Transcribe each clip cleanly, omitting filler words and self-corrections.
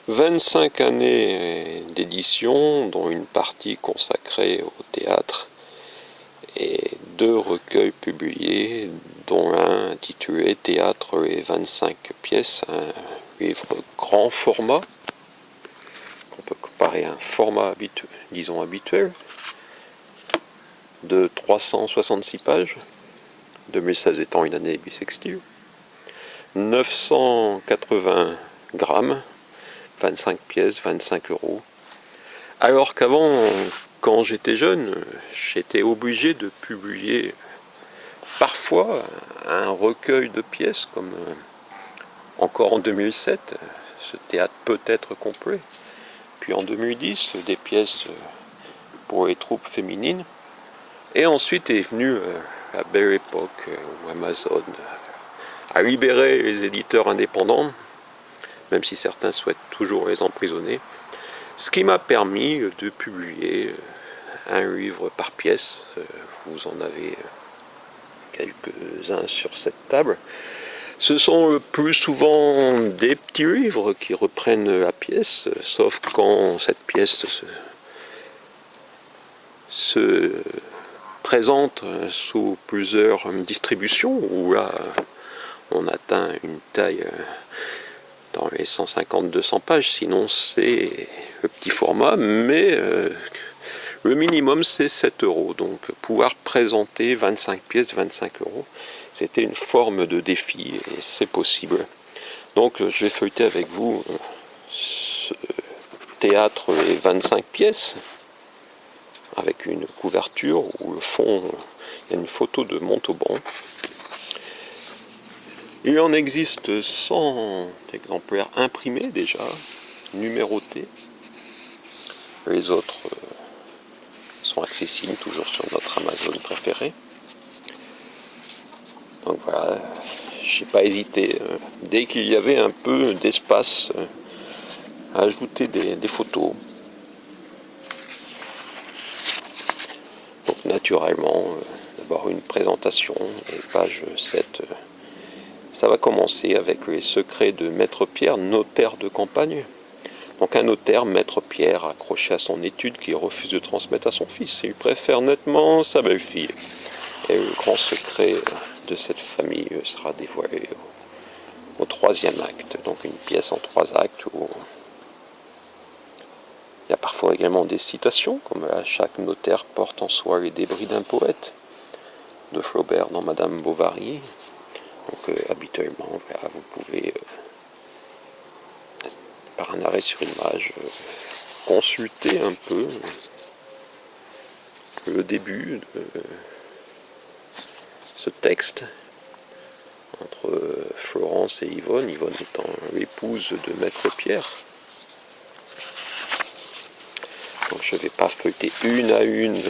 25 années d'édition, dont une partie consacrée au théâtre, et 2 recueils publiés, dont un intitulé Théâtre et 25 pièces, un livre grand format, qu'on peut comparer à un format habituel, de 366 pages, 2016 étant une année bissextile, 980 grammes, 25 pièces, 25 euros. Alors qu'avant, quand j'étais jeune, j'étais obligé de publier parfois un recueil de pièces, comme encore en 2007, ce théâtre peut être complet. Puis en 2010, des pièces pour les troupes féminines. Et ensuite est venue la belle époque où Amazon a libéré les éditeurs indépendants, même si certains souhaitent toujours les emprisonner, ce qui m'a permis de publier un livre par pièce. Vous en avez quelques-uns sur cette table. Ce sont le plus souvent des petits livres qui reprennent la pièce, sauf quand cette pièce se présente sous plusieurs distributions, où là on atteint une taille dans les 150-200 pages, sinon c'est le petit format, mais le minimum c'est 7 euros, donc pouvoir présenter 25 pièces, 25 euros, c'était une forme de défi et c'est possible. Donc je vais feuilleter avec vous ce théâtre et 25 pièces, avec une couverture où le fond, il y a une photo de Montauban. Il en existe 100 exemplaires imprimés déjà, numérotés. Les autres sont accessibles toujours sur notre Amazon préféré. Donc voilà, je n'ai pas hésité, dès qu'il y avait un peu d'espace, à ajouter des photos. Donc naturellement, d'abord une présentation, et page 7. Ça va commencer avec les secrets de Maître Pierre, notaire de campagne. Donc un notaire, Maître Pierre, accroché à son étude, qui refuse de transmettre à son fils. Il préfère nettement sa belle-fille. Et le grand secret de cette famille sera dévoilé au 3e acte. Donc une pièce en 3 actes où il y a parfois également des citations, comme « Chaque notaire porte en soi les débris d'un poète » de Flaubert dans Madame Bovary. Donc habituellement, voilà, vous pouvez, par un arrêt sur image, consulter un peu le début de ce texte entre Florence et Yvonne, Yvonne étant l'épouse de Maître Pierre. Donc je ne vais pas feuilleter une à une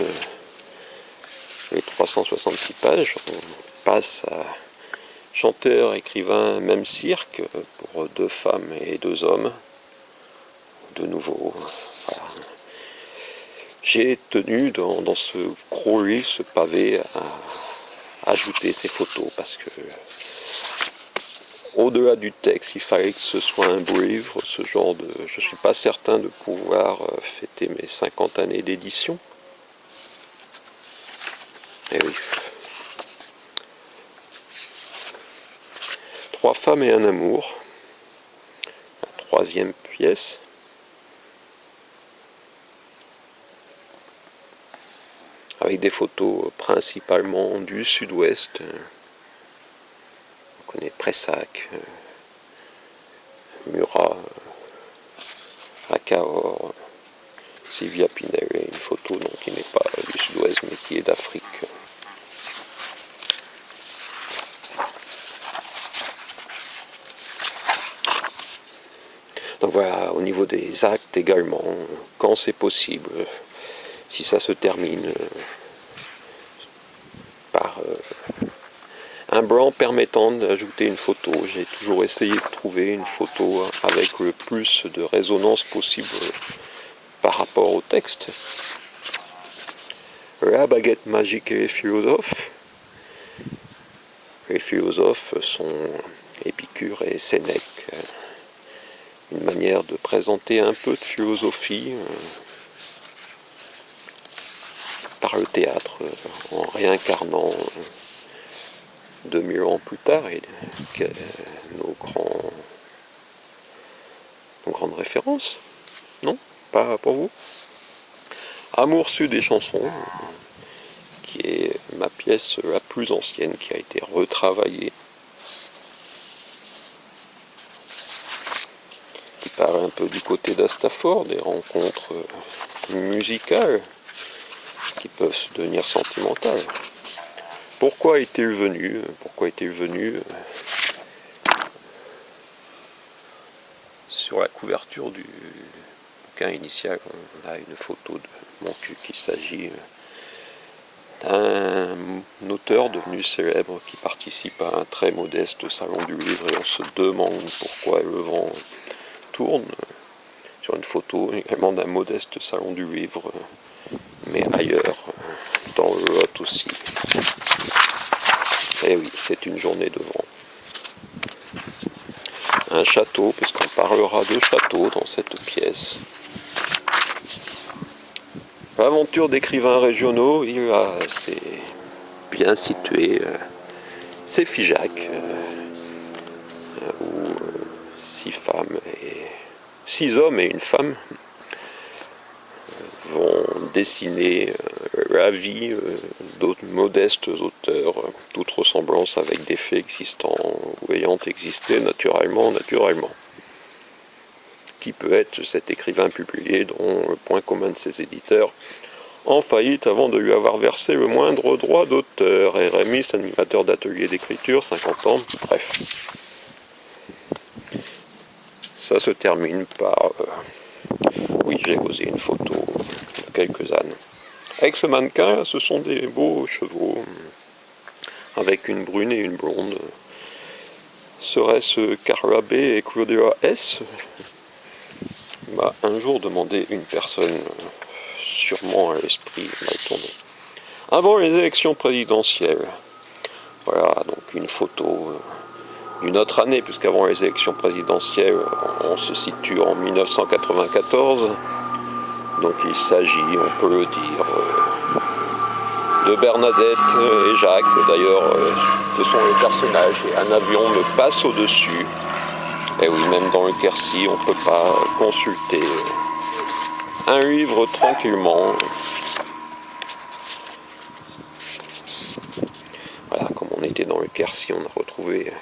les 366 pages, on passe à chanteur, écrivain, même cirque, pour 2 femmes et 2 hommes. De nouveau, voilà. J'ai tenu dans ce gros livre, ce pavé, à ajouter ces photos, parce que au-delà du texte, il fallait que ce soit un beau livre, ce genre de... Je ne suis pas certain de pouvoir fêter mes 50 années d'édition. Et oui. 3 femmes et un amour. La 3e pièce. Avec des photos principalement du sud-ouest. On connaît Pressac, Murat, Acaor, Sylvia Pinel, et une photo donc, qui n'est pas du sud-ouest mais qui est d'Afrique. Donc voilà, au niveau des actes également, quand c'est possible, si ça se termine par un blanc permettant d'ajouter une photo. J'ai toujours essayé de trouver une photo avec le plus de résonance possible par rapport au texte. La baguette magique et les philosophes. Les philosophes sont Épicure et Sénèque, une manière de présenter un peu de philosophie par le théâtre, en réincarnant 2000 ans plus tard et nos grandes références. Non? Pas pour vous? Amour su des chansons, qui est ma pièce la plus ancienne, qui a été retravaillée, qui part un peu du côté d'Astafor, des rencontres musicales qui peuvent devenir sentimentales. Pourquoi est-il venu? Sur la couverture du bouquin initial, on a une photo de mon cul, qu'il s'agit d'un auteur devenu célèbre qui participe à un très modeste salon du livre, et on se demande pourquoi le vent tourne. Sur une photo également d'un modeste salon du livre, mais ailleurs, dans le Lot aussi. Et oui, c'est une journée de vent. Un château, puisqu'on parlera de château dans cette pièce. L'aventure d'écrivains régionaux, c'est bien situé. C'est Figeac, où 6 hommes et une femme vont dessiner la vie d'autres modestes auteurs, toute ressemblance avec des faits existants ou ayant existé naturellement. Qui peut être cet écrivain publié dont le point commun de ses éditeurs en faillite avant de lui avoir versé le moindre droit d'auteur, RMiste, animateur d'atelier d'écriture, 50 ans, bref. Ça se termine par... oui, j'ai posé une photo de quelques ânes. Avec ce mannequin, ce sont des beaux chevaux, avec une brune et une blonde. Serait-ce Carla B et Claudia S? M'a un jour demandé une personne sûrement à l'esprit mal tourné. Avant les élections présidentielles, voilà, donc une photo d'une autre année, puisqu'avant les élections présidentielles, on se situe en 1994, donc il s'agit, on peut le dire, de Bernadette et Jacques. D'ailleurs, ce sont les personnages, et un avion me passe au-dessus. Et oui, même dans le Quercy, on ne peut pas consulter un livre tranquillement. Voilà, comme on était dans le Quercy, on a retrouvé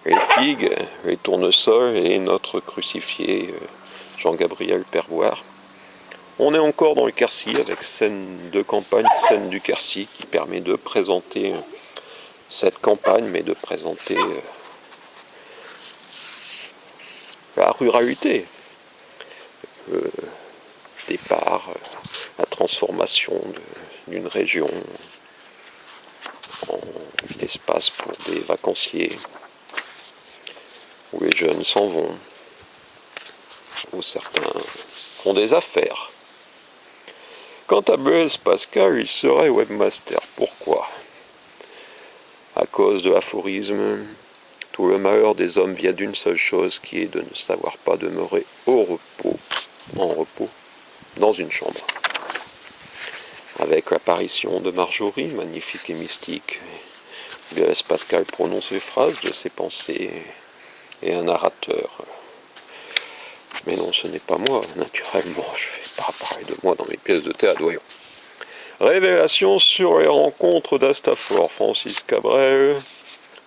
les figues, les tournesols et notre crucifié Jean-Gabriel Perboire. On est encore dans le Quercy avec scène de campagne, scène du Quercy, qui permet de présenter cette campagne, mais de présenter la ruralité, le départ, la transformation d'une région en espace pour des vacanciers, où les jeunes s'en vont, où certains font des affaires. Quant à Blaise Pascal, il serait webmaster. Pourquoi? À cause de l'aphorisme, tout le malheur des hommes vient d'une seule chose, qui est de ne savoir pas demeurer en repos, dans une chambre. Avec l'apparition de Marjorie, magnifique et mystique, Blaise Pascal prononce les phrases de ses pensées et un narrateur. Mais non, ce n'est pas moi, naturellement, je ne vais pas parler de moi dans mes pièces de théâtre, voyons. Révélation sur les rencontres d'Astafor, Francis Cabrel,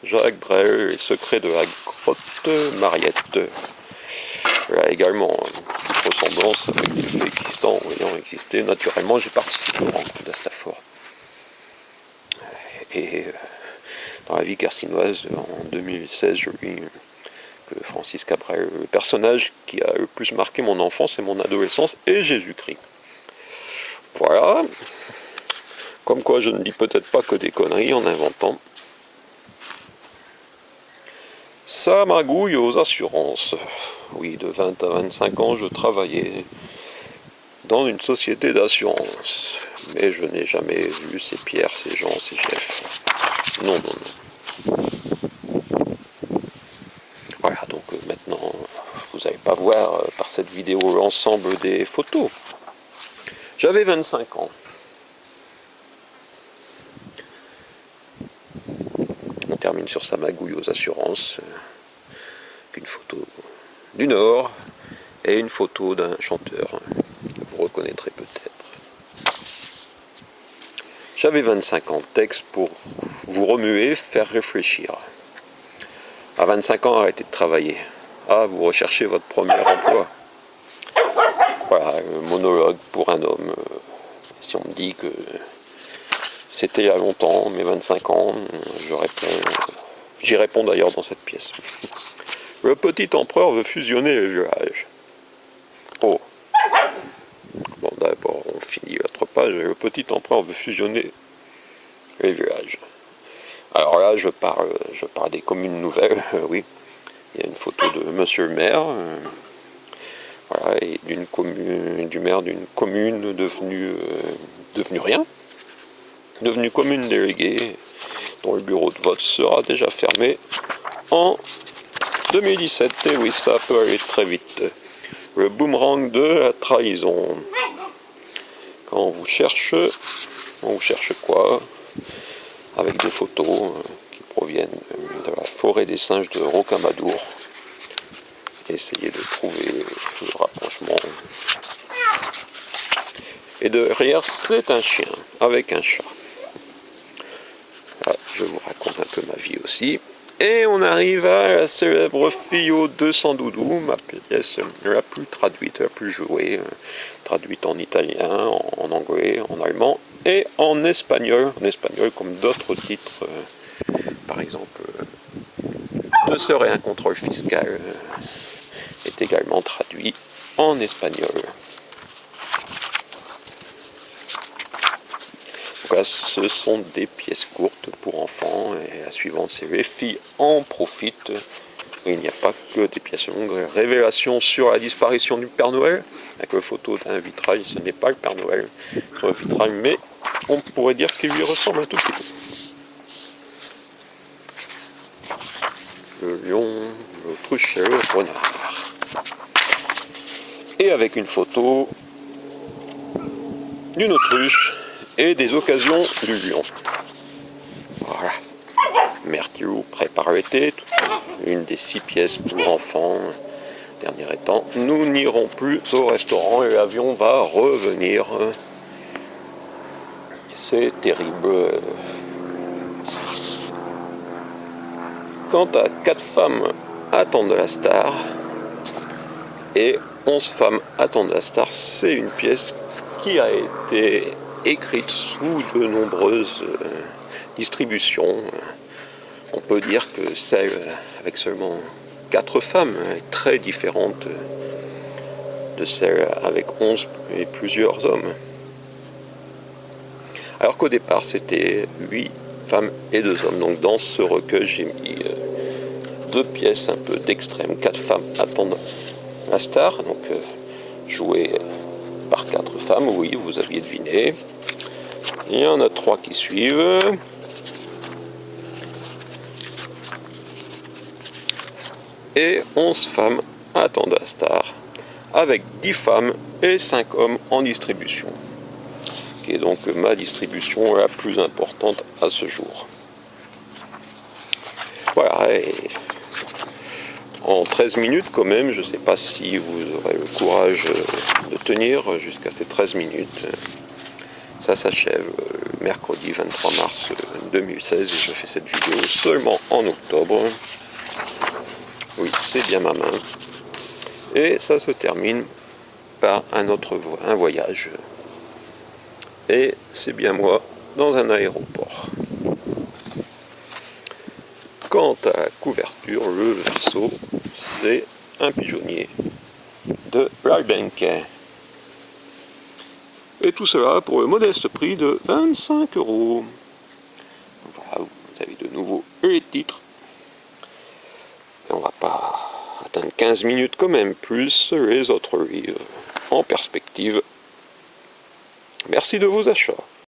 Jacques Brel, les secrets de la grotte Mariette. Là également, une ressemblance avec des faits existants ou ayant existé. Naturellement, j'ai participé aux rencontres d'Astafor. Et dans la vie carcinoise, en 2016, je lis que Francis Cabrel, le personnage qui a le plus marqué mon enfance et mon adolescence, est Jésus-Christ. Voilà. Comme quoi, je ne dis peut-être pas que des conneries en inventant. Ça magouille aux assurances. Oui, de 20 à 25 ans, je travaillais dans une société d'assurance. Mais je n'ai jamais vu ces Pierre, ces Jean, ces chefs. Non, non, non. Voilà, donc maintenant, pas voir par cette vidéo l'ensemble des photos. J'avais 25 ans. On termine sur sa magouille aux assurances. Une photo du Nord et une photo d'un chanteur que vous reconnaîtrez peut-être. J'avais 25 ans. Texte pour vous remuer, faire réfléchir. À 25 ans, arrêtez de travailler. Ah, vous recherchez votre premier emploi. Voilà, monologue pour un homme. Si on me dit que c'était il y a longtemps, mes 25 ans, j'y réponds d'ailleurs dans cette pièce. Le petit empereur veut fusionner les villages. Oh. Bon, d'abord, on finit l'autre page. Le petit empereur veut fusionner les villages. Alors là, je parle des communes nouvelles, oui. Il y a une photo de monsieur le maire, voilà, et du maire d'une commune devenue rien, devenue commune déléguée, dont le bureau de vote sera déjà fermé en 2017. Et oui, ça peut aller très vite. Le boomerang de la trahison. Quand on vous cherche quoi? Avec des photos qui proviennent de la forêt des singes de Rocamadour. Essayez de trouver le rapprochement. Et derrière, c'est un chien avec un chat. Là, je vous raconte un peu ma vie aussi. Et on arrive à la célèbre Fio 200 Doudou, ma pièce la plus traduite, la plus jouée, traduite en italien, en anglais, en allemand et en espagnol comme d'autres titres, par exemple Deux sœurs et un contrôle fiscal est également traduit en espagnol. Voilà, ce sont des pièces courtes pour enfants et la suivante c'est les filles en profitent. Il n'y a pas que des pièces longues. Révélation sur la disparition du Père Noël, avec la photo d'un vitrail, ce n'est pas le Père Noël sur le vitrail, mais on pourrait dire qu'il lui ressemble un tout petit peu. Le lion, l'autruche et le renard. Et avec une photo d'une autruche et des occasions du lion. Voilà. Mertiou prépare l'été, une des 6 pièces pour enfants. Dernier étant, nous n'irons plus au restaurant et l'avion va revenir. C'est terrible. Quant à 4 femmes attendent la star et 11 femmes attendent la star, c'est une pièce qui a été écrite sous de nombreuses distributions. On peut dire que celle avec seulement 4 femmes est très différente de celle avec 11 et plusieurs hommes. Alors qu'au départ c'était 8 femmes et 2 hommes. Donc dans ce recueil j'ai mis 2 pièces un peu d'extrême. 4 femmes attendent la star, donc jouées par 4 femmes, oui, vous aviez deviné. Il y en a 3 qui suivent. Et 11 femmes attendent la star, avec 10 femmes et 5 hommes en distribution, qui est donc ma distribution la plus importante à ce jour. Voilà, et en 13 minutes quand même, je ne sais pas si vous aurez le courage de tenir jusqu'à ces 13 minutes. Ça s'achève le mercredi 23 mars 2016 et je fais cette vidéo seulement en octobre. Oui, c'est bien ma main. Et ça se termine par un voyage. Et c'est bien moi dans un aéroport. Quant à la couverture, le vaisseau, c'est un pigeonnier de Raibenk. Et tout cela pour le modeste prix de 25 €. Voilà, vous avez de nouveau les titres. Et on va pas atteindre 15 minutes quand même, plus les autres livres en perspective. Merci de vos achats.